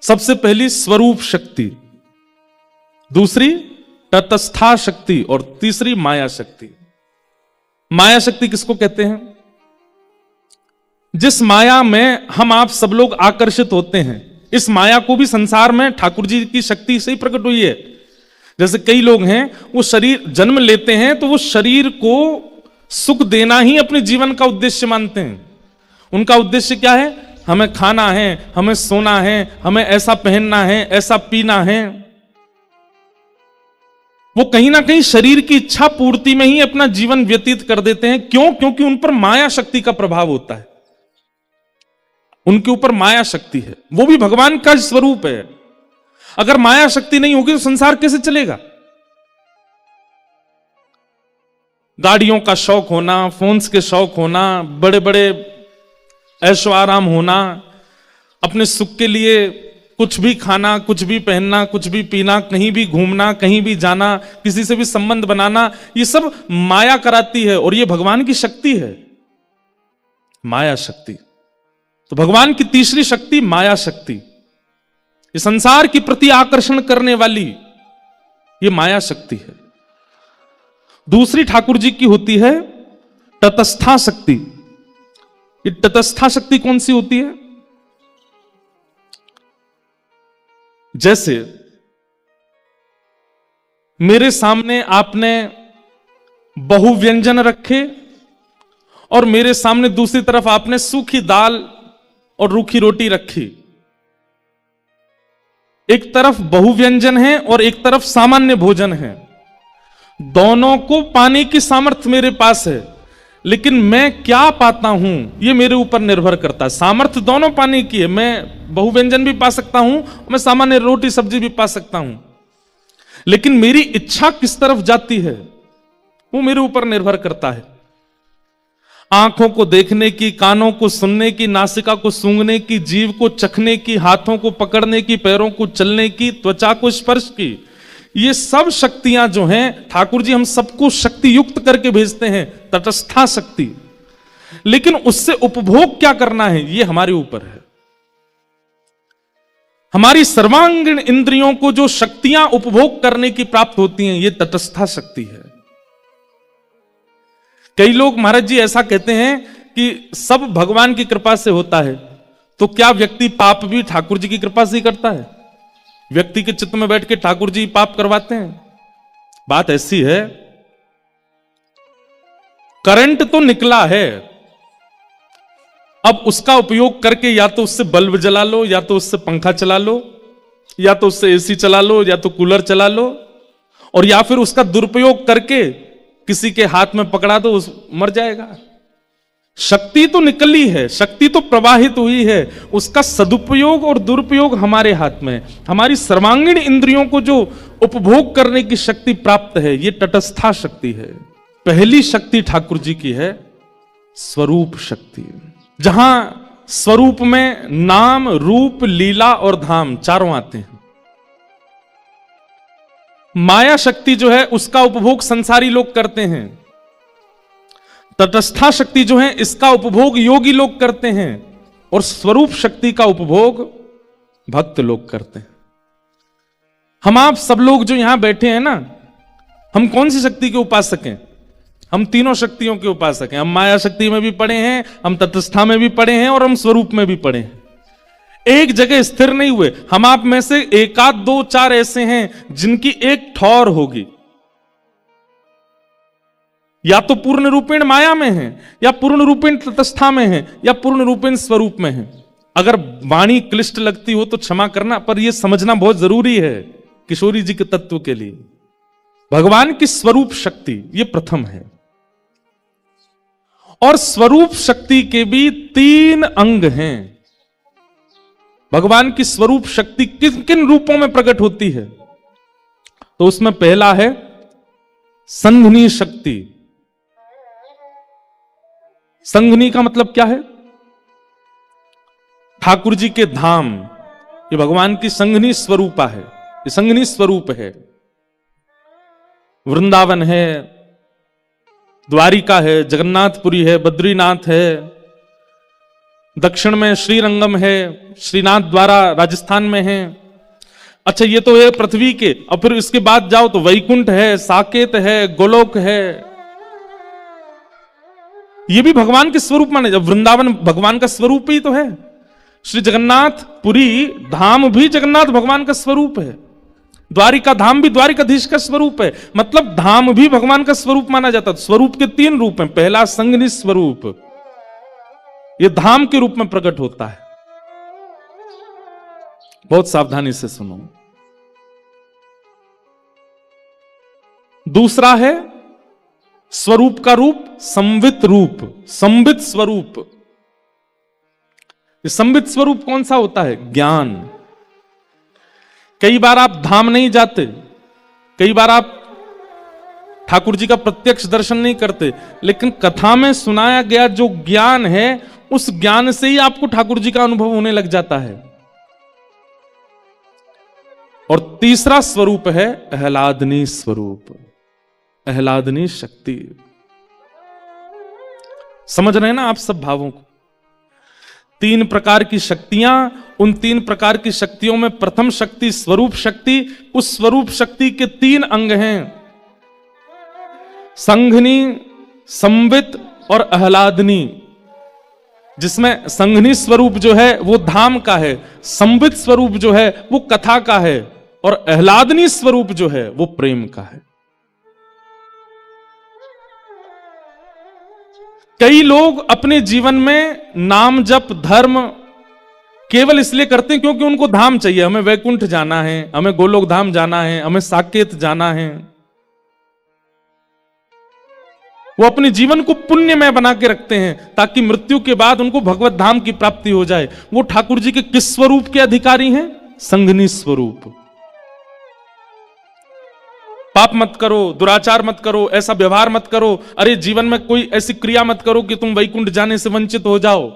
सबसे पहली स्वरूप शक्ति, दूसरी तटस्था शक्ति और तीसरी माया शक्ति। माया शक्ति किसको कहते हैं? जिस माया में हम आप सब लोग आकर्षित होते हैं, इस माया को भी संसार में ठाकुर जी की शक्ति से ही प्रकट हुई है। जैसे कई लोग हैं, वो शरीर जन्म लेते हैं तो वो शरीर को सुख देना ही अपने जीवन का उद्देश्य मानते हैं। उनका उद्देश्य क्या है? हमें खाना है, हमें सोना है, हमें ऐसा पहनना है, ऐसा पीना है। वो कहीं ना कहीं शरीर की इच्छा पूर्ति में ही अपना जीवन व्यतीत कर देते हैं। क्यों? क्योंकि उन पर माया शक्ति का प्रभाव होता है, उनके ऊपर माया शक्ति है, वो भी भगवान का स्वरूप है। अगर माया शक्ति नहीं होगी तो संसार कैसे चलेगा? गाड़ियों का शौक होना, फोन्स के शौक होना, बड़े बड़े ऐशो आराम होना, अपने सुख के लिए कुछ भी खाना, कुछ भी पहनना, कुछ भी पीना, कहीं भी घूमना, कहीं भी जाना, किसी से भी संबंध बनाना, ये सब माया कराती है और ये भगवान की शक्ति है, माया शक्ति। तो भगवान की तीसरी शक्ति माया शक्ति, ये संसार की प्रति आकर्षण करने वाली ये माया शक्ति है। दूसरी ठाकुर जी की होती है तटस्था शक्ति। ये तटस्था शक्ति कौन सी होती है? जैसे मेरे सामने आपने बहुव्यंजन रखे और मेरे सामने दूसरी तरफ आपने सूखी दाल और रूखी रोटी रखी। एक तरफ बहुव्यंजन है और एक तरफ सामान्य भोजन है। दोनों को पाने की सामर्थ्य मेरे पास है, लेकिन मैं क्या पाता हूं ये मेरे ऊपर निर्भर करता है। सामर्थ्य दोनों पाने की है, मैं बहुव्यंजन भी पा सकता हूं, मैं सामान्य रोटी सब्जी भी पा सकता हूं, लेकिन मेरी इच्छा किस तरफ जाती है वो मेरे ऊपर निर्भर करता है। आंखों को देखने की, कानों को सुनने की, नासिका को सूंघने की, जीभ को चखने की, हाथों को पकड़ने की, पैरों को चलने की, त्वचा को स्पर्श की, ये सब शक्तियां जो हैं ठाकुर जी हम सबको शक्ति युक्त करके भेजते हैं, तटस्था शक्ति। लेकिन उससे उपभोग क्या करना है ये हमारे ऊपर है। हमारी सर्वांगीण इंद्रियों को जो शक्तियां उपभोग करने की प्राप्त होती हैं ये तटस्था शक्ति है। कई लोग महाराज जी ऐसा कहते हैं कि सब भगवान की कृपा से होता है, तो क्या व्यक्ति पाप भी ठाकुर जी की कृपा से ही करता है? व्यक्ति के चित्त में बैठ के ठाकुर जी पाप करवाते हैं? बात ऐसी है, करंट तो निकला है, अब उसका उपयोग करके या तो उससे बल्ब जला लो, या तो उससे पंखा चला लो, या तो उससे एसी चला लो, या तो कूलर चला लो, और या फिर उसका दुरुपयोग करके किसी के हाथ में पकड़ा दो, उस मर जाएगा। शक्ति तो निकली है, शक्ति तो प्रवाहित हुई है, उसका सदुपयोग और दुरुपयोग हमारे हाथ में। हमारी सर्वांगीण इंद्रियों को जो उपभोग करने की शक्ति प्राप्त है ये तटस्था शक्ति है। पहली शक्ति ठाकुर जी की है स्वरूप शक्ति, जहां स्वरूप में नाम, रूप, लीला और धाम चारों आते हैं। माया शक्ति जो है उसका उपभोग संसारी लोग करते हैं। तटस्था शक्ति जो है इसका उपभोग योगी लोग करते हैं, और स्वरूप शक्ति का उपभोग भक्त लोग करते हैं। हम आप सब लोग जो यहां बैठे हैं ना, हम कौन सी शक्ति के उपासक हैं? हम तीनों शक्तियों के उपासक हैं। हम माया शक्ति में भी पढ़े हैं, हम तटस्था में भी पढ़े हैं, और हम स्वरूप में भी पढ़े हैं। एक जगह स्थिर नहीं हुए। हम आप में से एकाध दो चार ऐसे हैं जिनकी एक ठौर होगी, या तो पूर्ण रूपेण माया में है, या पूर्ण रूपेण तटस्था में है, या पूर्ण रूपेण स्वरूप में है। अगर वाणी क्लिष्ट लगती हो तो क्षमा करना, पर यह समझना बहुत जरूरी है किशोरी जी के तत्व के लिए। भगवान की स्वरूप शक्ति ये प्रथम है, और स्वरूप शक्ति के भी 3 अंग हैं। भगवान की स्वरूप शक्ति किन किन रूपों में प्रकट होती है? तो उसमें पहला है संघनी शक्ति। संघनी का मतलब क्या है? ठाकुर जी के धाम, ये भगवान की संघनी स्वरूपा है, ये संघनी स्वरूप है। वृंदावन है, द्वारिका है, जगन्नाथपुरी है, बद्रीनाथ है, दक्षिण में श्रीरंगम है, श्रीनाथ द्वारा राजस्थान में है। अच्छा, ये तो है पृथ्वी के। और फिर इसके बाद जाओ तो वैकुंठ है, साकेत है, गोलोक है। ये भी भगवान के स्वरूप माने। जब वृंदावन भगवान का स्वरूप ही तो है। श्री जगन्नाथ पुरी धाम भी जगन्नाथ भगवान का स्वरूप है। द्वारिका धाम भी द्वारिकाधीश का स्वरूप है। मतलब धाम भी भगवान का स्वरूप माना जाता है। स्वरूप के 3 रूप हैं। पहला संगनि स्वरूप, ये धाम के रूप में प्रकट होता है। बहुत सावधानी से सुनो। दूसरा है स्वरूप का रूप, संवित रूप, संवित स्वरूप। ये संवित स्वरूप कौन सा होता है? ज्ञान। कई बार आप धाम नहीं जाते, कई बार आप ठाकुर जी का प्रत्यक्ष दर्शन नहीं करते, लेकिन कथा में सुनाया गया जो ज्ञान है, उस ज्ञान से ही आपको ठाकुर जी का अनुभव होने लग जाता है। और तीसरा स्वरूप है आह्लादनी स्वरूप, आह्लादनी शक्ति। समझ रहे हैं ना आप सब भावों को? 3 प्रकार की शक्तियां, उन 3 प्रकार की शक्तियों में प्रथम शक्ति स्वरूप शक्ति। उस स्वरूप शक्ति के 3 अंग हैं, संघनी, संवित और आह्लादनी। जिसमें संघनी स्वरूप जो है वो धाम का है, संवित स्वरूप जो है वो कथा का है, और आह्लादनी स्वरूप जो है वो प्रेम का है। कई लोग अपने जीवन में नाम जप धर्म केवल इसलिए करते हैं क्योंकि उनको धाम चाहिए। हमें वैकुंठ जाना है, हमें गोलोक धाम जाना है, हमें साकेत जाना है। वो अपने जीवन को पुण्यमय बना के रखते हैं ताकि मृत्यु के बाद उनको भगवत धाम की प्राप्ति हो जाए। वो ठाकुर जी के किस स्वरूप के अधिकारी हैं? संघनी स्वरूप। पाप मत करो, दुराचार मत करो, ऐसा व्यवहार मत करो, अरे जीवन में कोई ऐसी क्रिया मत करो कि तुम वैकुंठ जाने से वंचित हो जाओ।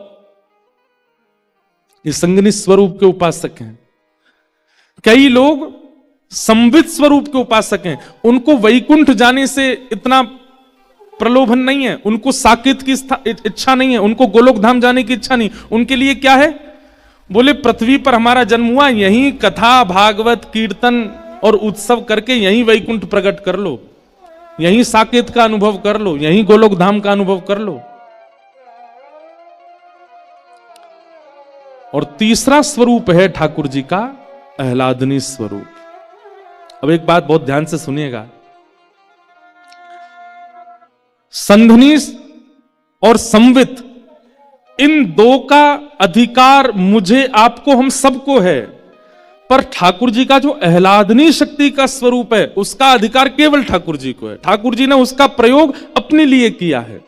ये संघनी स्वरूप के उपासक हैं। कई लोग संवित स्वरूप के उपासक हैं, उनको वैकुंठ जाने से इतना प्रलोभन नहीं है, उनको साकेत की इच्छा नहीं है, उनको गोलोक धाम जाने की इच्छा नहीं। उनके लिए क्या है? बोले पृथ्वी पर हमारा जन्म हुआ, यहीं कथा भागवत कीर्तन और उत्सव करके यहीं वैकुंठ प्रकट कर लो, यहीं साकेत का अनुभव कर लो, यहीं गोलोक धाम का अनुभव कर लो। और तीसरा स्वरूप है ठाकुर जी का आह्लादनी स्वरूप। अब एक बात बहुत ध्यान से सुनिएगा, संघनी और संवित, इन 2 का अधिकार मुझे, आपको, हम सबको है। पर ठाकुर जी का जो आह्लादनी शक्ति का स्वरूप है, उसका अधिकार केवल ठाकुर जी को है। ठाकुर जी ने उसका प्रयोग अपने लिए किया है।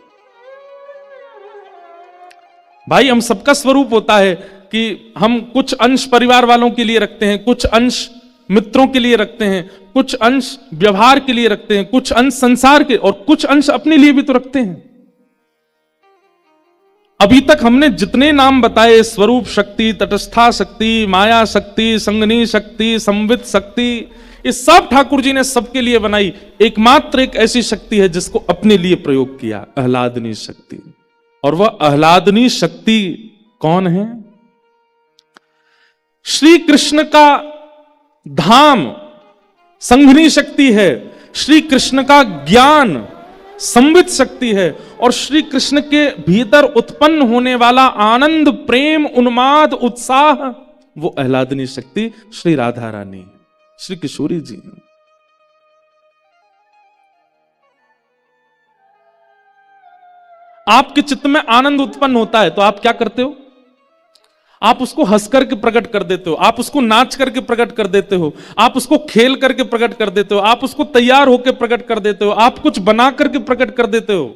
भाई, हम सबका स्वरूप होता है कि हम कुछ अंश परिवार वालों के लिए रखते हैं, कुछ अंश मित्रों के लिए रखते हैं, कुछ अंश व्यवहार के लिए रखते हैं, कुछ अंश संसार के, और कुछ अंश अपने लिए भी तो रखते हैं। अभी तक हमने जितने नाम बताए, स्वरूप शक्ति, तटस्था शक्ति, माया शक्ति, संघनी शक्ति, संवित शक्ति, ये सब ठाकुर जी ने सबके लिए बनाई। एकमात्र एक ऐसी शक्ति है जिसको अपने लिए प्रयोग किया, आह्लादनी शक्ति। और वह आह्लादनी शक्ति कौन है? श्री कृष्ण का धाम संघनी शक्ति है, श्री कृष्ण का ज्ञान संवित शक्ति है, और श्री कृष्ण के भीतर उत्पन्न होने वाला आनंद, प्रेम, उन्माद, उत्साह, वो आह्लादनी शक्ति श्री राधा रानी, श्री किशोरी जी। आपके चित्त में आनंद उत्पन्न होता है तो आप क्या करते हो? आप उसको हंस करके प्रकट कर देते हो, आप उसको नाच करके प्रकट कर देते हो, आप उसको खेल करके प्रकट कर देते हो, आप उसको तैयार होकर प्रकट कर देते हो, आप कुछ बना करके प्रकट कर देते हो।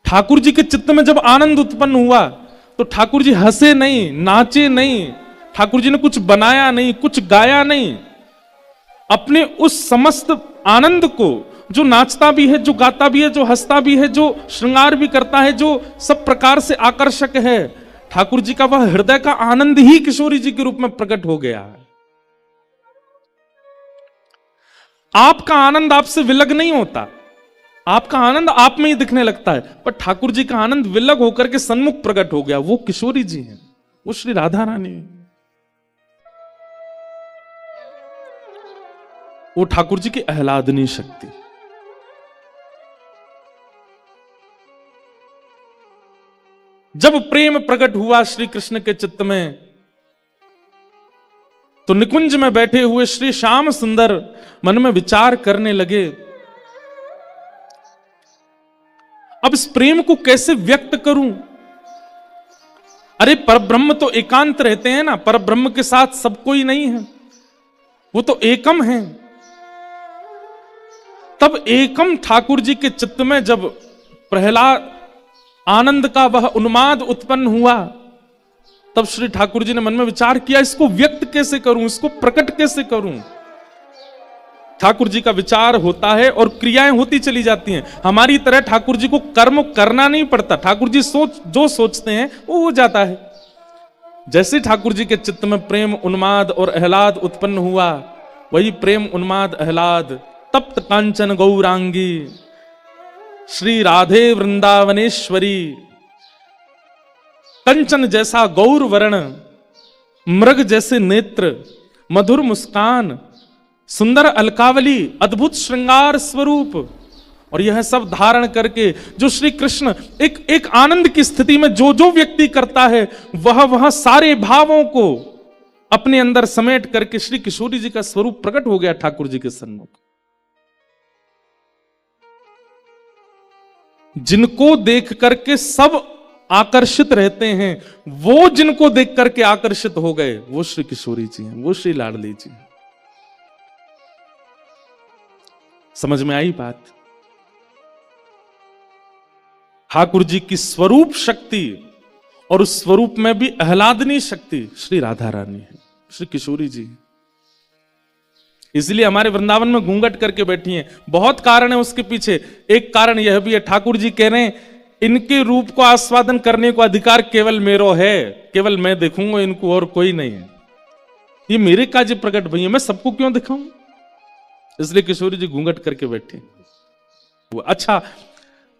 ठाकुर जी के चित्त में जब आनंद उत्पन्न हुआ तो ठाकुर जी हंसे नहीं, नाचे नहीं, ठाकुर जी ने कुछ बनाया नहीं, कुछ गाया नहीं। अपने उस समस्त आनंद को, जो नाचता भी है, जो गाता भी है, जो हंसता भी है, जो श्रृंगार भी करता है, जो सब प्रकार से आकर्षक है, ठाकुर जी का वह हृदय का आनंद ही किशोरी जी के रूप में प्रकट हो गया है। आपका आनंद आपसे विलग नहीं होता, आपका आनंद आप में ही दिखने लगता है, पर ठाकुर जी का आनंद विलग होकर के सन्मुख प्रकट हो गया। वो किशोरी जी हैं, वो श्री राधा रानी है, वो ठाकुर जी की आह्लादनी शक्ति। जब प्रेम प्रकट हुआ श्री कृष्ण के चित्त में, तो निकुंज में बैठे हुए श्री श्याम सुंदर मन में विचार करने लगे, अब इस प्रेम को कैसे व्यक्त करूं? अरे परब्रह्म तो एकांत रहते हैं ना, परब्रह्म के साथ सब कोई नहीं है, वो तो एकम है। तब एकम ठाकुर जी के चित्त में जब प्रहलाद आनंद का वह उन्माद उत्पन्न हुआ, तब श्री ठाकुर जी ने मन में विचार किया, इसको व्यक्त कैसे करूं, इसको प्रकट कैसे करूं? ठाकुर जी का विचार होता है और क्रियाएं होती चली जाती हैं। हमारी तरह ठाकुर जी को कर्म करना नहीं पड़ता, ठाकुर जी जो सोचते हैं वो हो जाता है। जैसे ठाकुर जी के चित्त में प्रेम उन्माद और आह्लाद उत्पन्न हुआ, वही प्रेम उन्माद आह्लाद तप्त कांचन गौरांगी श्री राधे वृंदावनेश्वरी, कंचन जैसा गौर वर्ण, मृग जैसे नेत्र, मधुर मुस्कान, सुंदर अलकावली, अद्भुत श्रृंगार स्वरूप, और यह सब धारण करके जो श्री कृष्ण एक आनंद की स्थिति में जो व्यक्ति करता है, वह सारे भावों को अपने अंदर समेट करके श्री किशोरी जी का स्वरूप प्रकट हो गया ठाकुर जी के सन्मुख। जिनको देख करके सब आकर्षित रहते हैं, वो जिनको देख करके आकर्षित हो गए, वो श्री किशोरी जी हैं, वो श्री लाडली जी हैं। समझ में आई बात? ठाकुर जी की स्वरूप शक्ति और उस स्वरूप में भी आह्लादनी शक्ति श्री राधा रानी है, श्री किशोरी जी। इसलिए हमारे वृंदावन में घूंघट करके बैठी हैं। बहुत कारण है उसके पीछे। एक कारण यह भी है, ठाकुर जी कह रहे हैं इनके रूप को आस्वादन करने को अधिकार केवल मेरो है, केवल मैं देखूंगा इनको और कोई नहीं है। ये मेरे काज प्रकट भई है, मैं सबको क्यों दिखाऊं? इसलिए किशोरी जी घूंघट करके बैठे। अच्छा,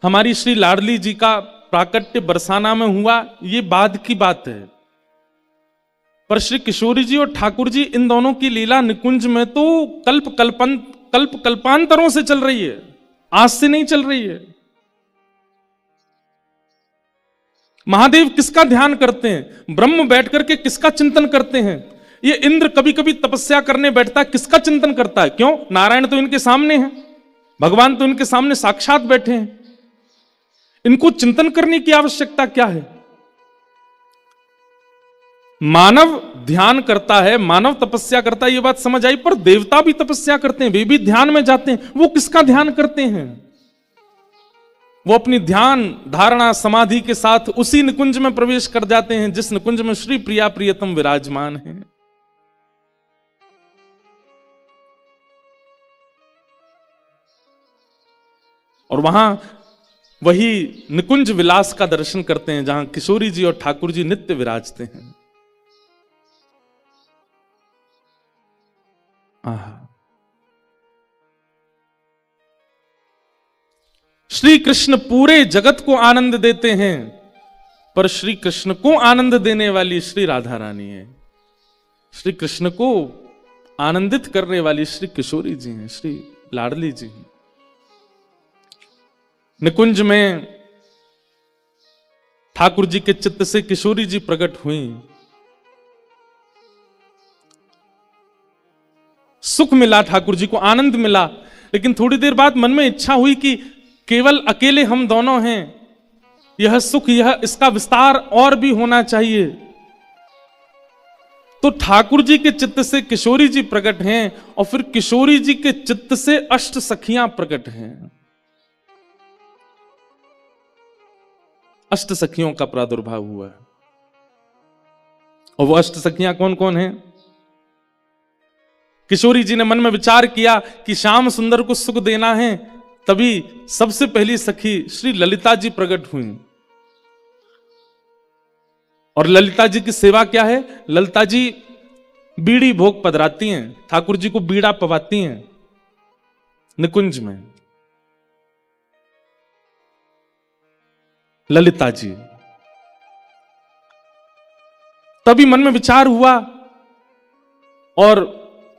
हमारी श्री लाडली जी का प्राकट्य बरसाना में हुआ, ये बाद की बात है, पर श्री किशोरी जी और ठाकुर जी इन दोनों की लीला निकुंज में तो कल्प कल्पांतरों से चल रही है, आज से नहीं चल रही है। महादेव किसका ध्यान करते हैं? ब्रह्म बैठ करके किसका चिंतन करते हैं? ये इंद्र कभी कभी तपस्या करने बैठता है, किसका चिंतन करता है? क्यों? नारायण तो इनके सामने हैं, भगवान तो इनके सामने साक्षात बैठे हैं, इनको चिंतन करने की आवश्यकता क्या है? मानव ध्यान करता है, मानव तपस्या करता है, ये बात समझ आई, पर देवता भी तपस्या करते हैं, वे भी ध्यान में जाते हैं। वो किसका ध्यान करते हैं? वो अपनी ध्यान धारणा समाधि के साथ उसी निकुंज में प्रवेश कर जाते हैं जिस निकुंज में श्री प्रिया प्रियतम विराजमान है। और वहां वही निकुंज विलास का दर्शन करते हैं जहां किशोरी जी और ठाकुर जी नित्य विराजते हैं। श्री कृष्ण पूरे जगत को आनंद देते हैं, पर श्री कृष्ण को आनंद देने वाली श्री राधा रानी है। श्री कृष्ण को आनंदित करने वाली श्री किशोरी जी हैं, श्री लाडली जी हैं। निकुंज में ठाकुर जी के चित्त से किशोरी जी प्रकट हुई। सुख मिला, ठाकुर जी को आनंद मिला, लेकिन थोड़ी देर बाद मन में इच्छा हुई कि केवल अकेले हम दोनों हैं, यह सुख, यह इसका विस्तार और भी होना चाहिए। तो ठाकुर जी के चित्त से किशोरी जी प्रकट हैं और फिर किशोरी जी के चित्त से अष्ट सखियां प्रकट हैं। अष्ट सखियों का प्रादुर्भाव हुआ है। और वो अष्ट सखियां कौन कौन हैं? किशोरी जी ने मन में विचार किया कि श्याम सुंदर को सुख देना है, तभी सबसे पहली सखी श्री ललिता जी प्रकट हुई। और ललिता जी की सेवा क्या है? ललिता जी बीड़ी भोग पधराती हैं, ठाकुर जी को बीड़ा पवाती हैं निकुंज में। ललिता जी। तभी मन में विचार हुआ और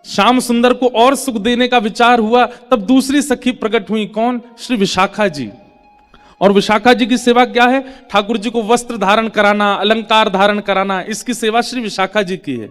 श्याम सुंदर को और सुख देने का विचार हुआ। तब दूसरी सखी प्रकट हुई, कौन? श्री विशाखा जी। और विशाखा जी की सेवा क्या है? ठाकुर जी को वस्त्र धारण कराना, अलंकार धारण कराना, इसकी सेवा श्री विशाखा जी की है।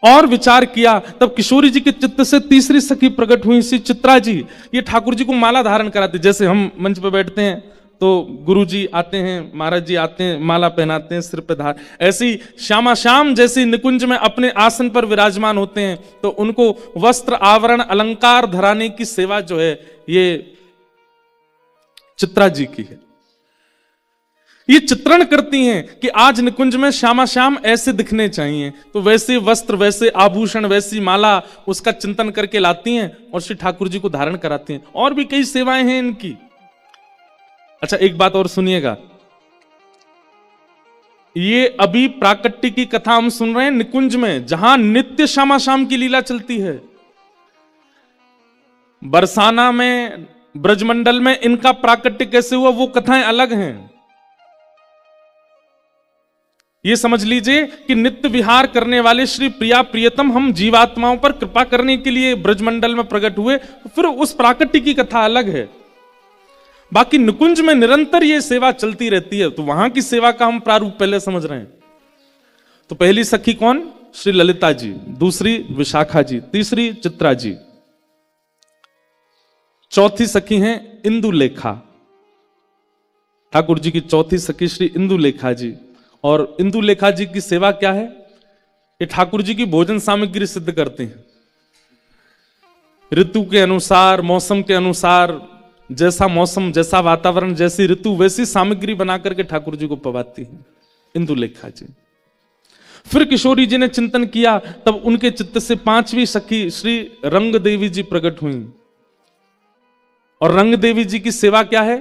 और विचार किया तब किशोरी जी के चित्त से तीसरी सखी प्रकट हुई, श्री चित्रा जी। ये ठाकुर जी को माला धारण कराते, जैसे हम मंच पे बैठते हैं तो गुरु जी आते हैं, महाराज जी आते हैं, माला पहनाते हैं, सिर पे धार, ऐसी श्यामा श्याम जैसी निकुंज में अपने आसन पर विराजमान होते हैं, तो उनको वस्त्र आवरण अलंकार धराने की सेवा जो है ये चित्रा जी की है। ये चित्रण करती हैं कि आज निकुंज में श्यामा श्याम ऐसे दिखने चाहिए, तो वैसे वस्त्र, वैसे आभूषण, वैसी माला, उसका चिंतन करके लाती हैं और श्री ठाकुर जी को धारण कराती हैं। और भी कई सेवाएं हैं इनकी। अच्छा, एक बात और सुनिएगा, ये अभी प्राकट्य की कथा हम सुन रहे हैं निकुंज में, जहां नित्य श्यामा श्याम की लीला चलती है। बरसाना में, ब्रजमंडल में इनका प्राकट्य कैसे हुआ, वो कथाएं अलग हैं। ये समझ लीजिए कि नित्य विहार करने वाले श्री प्रिया प्रियतम हम जीवात्माओं पर कृपा करने के लिए ब्रजमंडल में प्रकट हुए, फिर उस प्राकट्य की कथा अलग है। बाकी निकुंज में निरंतर ये सेवा चलती रहती है, तो वहां की सेवा का हम प्रारूप पहले समझ रहे हैं। तो पहली सखी कौन? श्री ललिता जी, दूसरी विशाखा जी, तीसरी चित्रा जी, चौथी सखी हैं इंदुलेखा। ठाकुर जी की चौथी सखी श्री इंदुलेखा जी। और इंदुलेखा जी की सेवा क्या है? ये ठाकुर जी की भोजन सामग्री सिद्ध करते हैं। ऋतु के अनुसार, मौसम के अनुसार, जैसा मौसम, जैसा वातावरण, जैसी ऋतु, वैसी सामग्री बनाकर के ठाकुर जी को पवाती है इंदुलेखा जी। फिर किशोरी जी ने चिंतन किया, तब उनके चित्त से पांचवी सखी श्री रंग देवी जी प्रकट हुई। और रंग देवी जी की सेवा क्या है?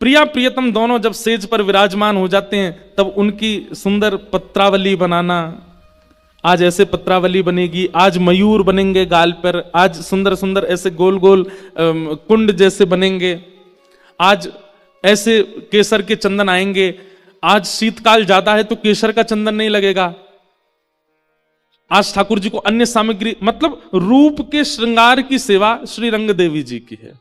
प्रिया प्रियतम दोनों जब सेज पर विराजमान हो जाते हैं, तब उनकी सुंदर पत्रावली बनाना। आज ऐसे पत्रावली बनेगी, आज मयूर बनेंगे गाल पर, आज सुंदर सुंदर ऐसे गोल गोल कुंड जैसे बनेंगे, आज ऐसे केसर के चंदन आएंगे। आज शीतकाल ज्यादा है तो केसर का चंदन नहीं लगेगा। आज ठाकुर जी को अन्य सामग्री, मतलब रूप के श्रृंगार की सेवा श्री रंग देवी जी की है।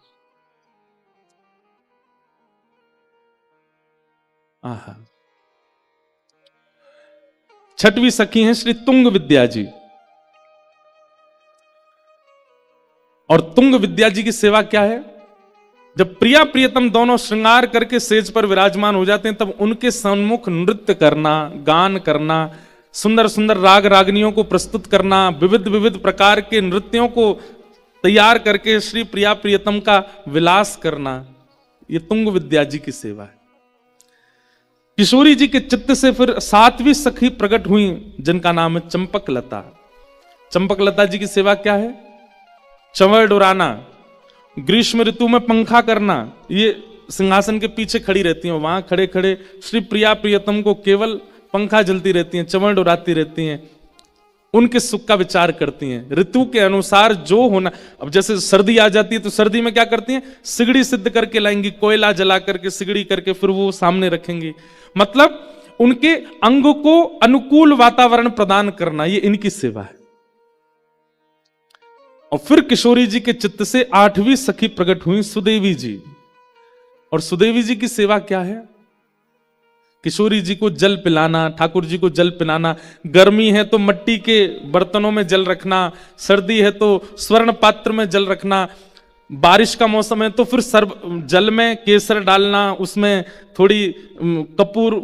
आहा। छठवीं सखी हैं श्री तुंग विद्या जी। और तुंग विद्या जी की सेवा क्या है? जब प्रिया प्रियतम दोनों श्रृंगार करके सेज पर विराजमान हो जाते हैं, तब उनके सम्मुख नृत्य करना, गान करना, सुंदर सुंदर राग रागनियों को प्रस्तुत करना, विविध विविध प्रकार के नृत्यों को तैयार करके श्री प्रिया प्रियतम का विलास करना, ये तुंग विद्या जी की सेवा है। किशोरी जी के चित्त से फिर सातवीं सखी प्रकट हुई, जिनका नाम है चंपक लता। चंपक लता जी की सेवा क्या है? चंवर डुराना, ग्रीष्म ऋतु में पंखा करना। ये सिंहासन के पीछे खड़ी रहती हैं, वहां खड़े खड़े श्री प्रिया प्रियतम को केवल पंखा जलती रहती हैं, चंवर डुराती रहती हैं, उनके सुख का विचार करती हैं। ऋतु के अनुसार जो होना, अब जैसे सर्दी आ जाती है तो सर्दी में क्या करती हैं? सिगड़ी सिद्ध करके लाएंगी, कोयला जला करके सिगड़ी करके फिर वो सामने रखेंगी। मतलब उनके अंग को अनुकूल वातावरण प्रदान करना, ये इनकी सेवा है। और फिर किशोरी जी के चित्त से आठवीं सखी प्रकट हुई सुदेवी जी। और सुदेवी जी की सेवा क्या है? किशोरी जी को जल पिलाना, ठाकुर जी को जल पिलाना। गर्मी है तो मिट्टी के बर्तनों में जल रखना, सर्दी है तो स्वर्ण पात्र में जल रखना, बारिश का मौसम है तो फिर जल में केसर डालना, उसमें थोड़ी कपूर,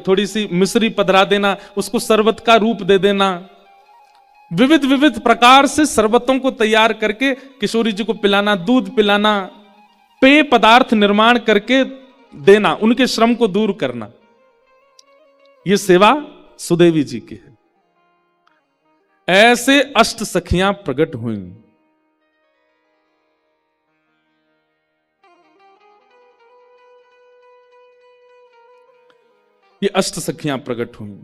थोड़ी सी मिश्री पधरा देना, उसको शरबत का रूप दे देना। विविध विविध प्रकार से शरबतों को तैयार करके किशोरी जी को पिलाना, दूध पिलाना, पेय पदार्थ निर्माण करके देना, उनके श्रम को दूर करना, यह सेवा सुदेवी जी की है। ऐसे अष्ट सखियां प्रकट हुई। ये अष्ट सखियां प्रकट हुई।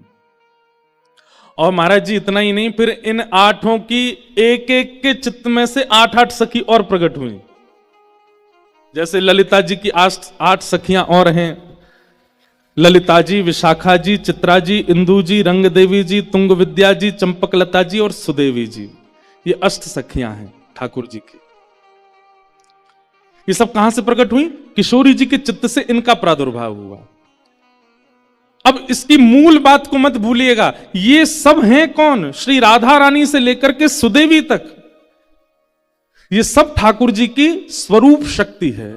और महाराज जी इतना ही नहीं, फिर इन आठों की एक एक के चित्त में से 8-8 सखी और प्रकट हुई। जैसे ललिता जी की 8 सखियां और हैं, ललिता जी, विशाखा जी, चित्रा जी, इंदु जी, रंग देवी जी, तुंग विद्या जी, चंपकलता जी और सुदेवी जी। ये अष्ट सखियां हैं ठाकुर जी की। ये सब कहां से प्रकट हुई? किशोरी जी के चित्त से इनका प्रादुर्भाव हुआ। अब इसकी मूल बात को मत भूलिएगा, ये सब हैं कौन? श्री राधा रानी से लेकर के सुदेवी तक, ये सब ठाकुर जी की स्वरूप शक्ति है।